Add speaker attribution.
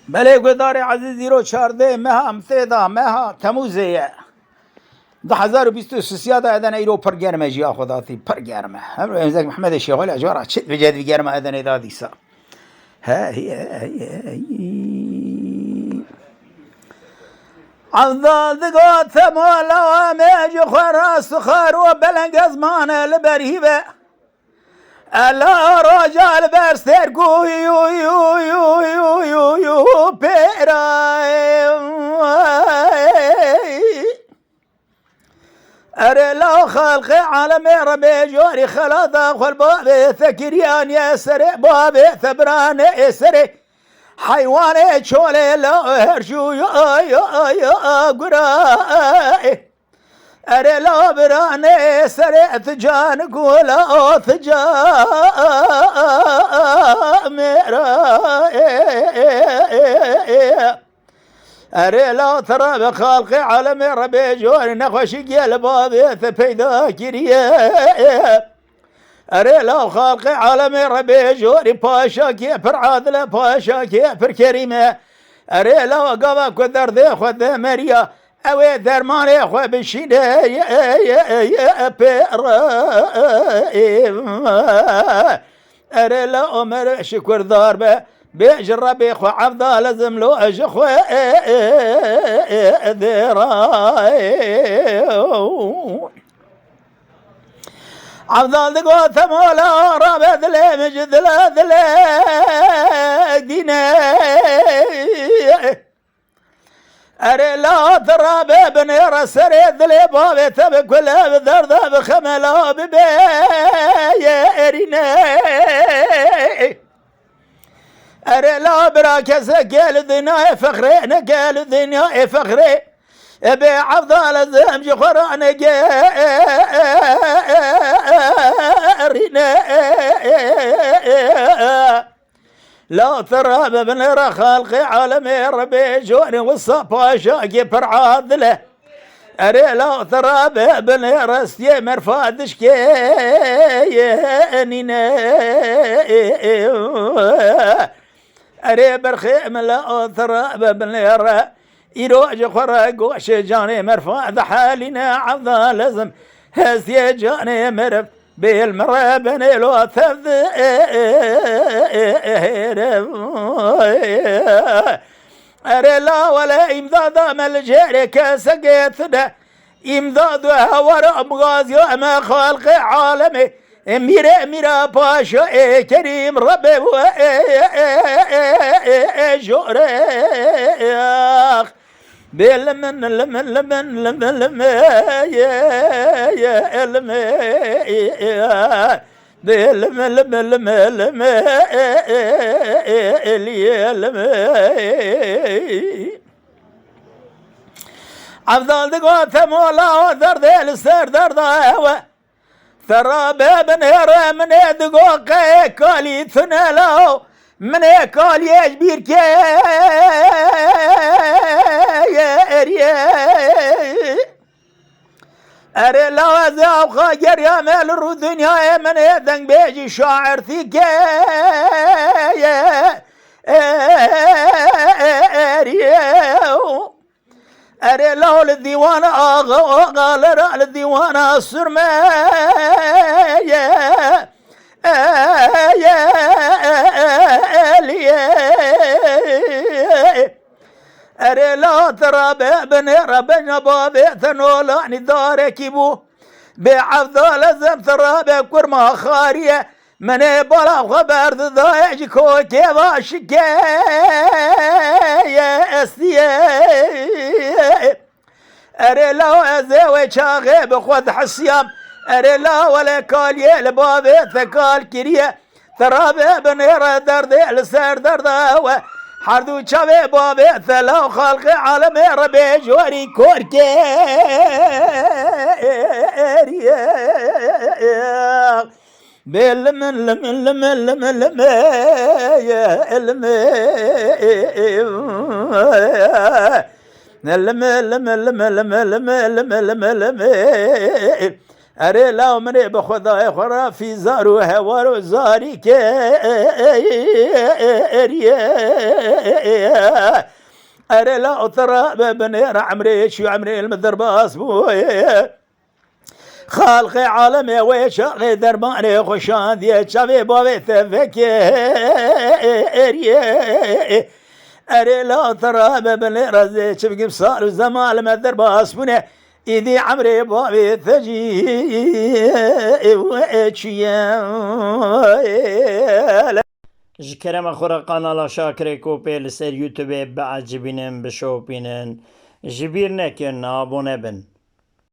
Speaker 1: بله گداری عزیزی رو 14 ماه امثدا ماه تموزه 2023 ادن ایرو پر گرمه جیا خداتی پر گرمه هم امزک محمد شغال اجارا چت بجد گرمه ادن دادی سا ها هي عضال دقات مولا وميج خراس خار وبلنق ازمان البرهيبه الا رجال برستر قو يو يو يو يو يو يو بيراي أري لا خلق عالم ربي جوري خلاطة خل بابي ثكريان يسري بابي ثبران يسري حيواني شولي لا هرشو يا قراي أري لا براني سري ثجان قولا ثجان ميراي أري لا ترى بخالقي عالمي ربي جوري نخوشي قيل بابي ثبيدا كريه أري لا خالقي عالمي ربي جوري باشا كيفر عادلة باشا كيفر كريمة أري لا قبا كدر ذي خذ مريا أوي درماني خو بشيني يا أري لا أمر شكر ضاربه بجربي خو عبدا لازم لو اجخو ذراي عبدا دقو ثمولا رابد لي مجد لا ديني أري لا ترى بابني رسري ذلي بابي تبي كلها بذرد بخملا ببي يا أريني أري لا براكز قال ذناي فخري نقال ذناي فخري أبي عبد الزمج قرآن قارينا لا ترى بابن را خالقي عالمي ربي جوني والصفا شاقي برعاد له أري لا ترى بابن رستي مرفادش كينينا أري برخيم لا ترى بابن را يروج خرق وش جاني مرفاد حالنا عبد لازم هسي جاني مرف بالمرابن لو ثذ أري لا ولا إمداد ملجري كسقيتنا إمداد ورا مغازي ما خلق عالمي ميرا باشا كريم ربي جوريخ بالمن لمن يا المي بالمن عبدال دقوة ثمولا ودرد السر درد هوا ترى بابن هرا من دقوة كالي ثنالو من قال يجبير كي يا أريا أري لا زاو خاجر يا مال الدنيا من يدن بيجي شاعر ثيك يا أريا أري لا للديوان قال را للديوان السرما يا أري لا ترى بابن ربنا بابي ثنولاني دارك بو بعبد لازم ترى بكر ما خارية من بلا خبر ضايج كوكي باشك يا أسيا أري لا أزوي شاغي بخوذ حسيام أري لا ولا قال يا لبابي ثقال كريه ترى بابن درد السر درد حردو شبه بابي ثلا خلق عالم ربي جوري كوركي بالمن لمن يا أري لا مني بخذا خرا في زارو هوارو زاري كيريا أري لا أطرى ببني عمري شو عمري المدرباس بوي خالقي عالمي ويشاقي درماني خوشان دي شافي بابي ثفكيريا أري لا ترى ببني رزي شبقي بصار الزمان المدرباس بوني إذي عمري بابي ثجي
Speaker 2: جكرم خورا قنالا شاكري كوبي لسر يوتيوب بعجبينن بشوبينن جبير نكن نابونه بن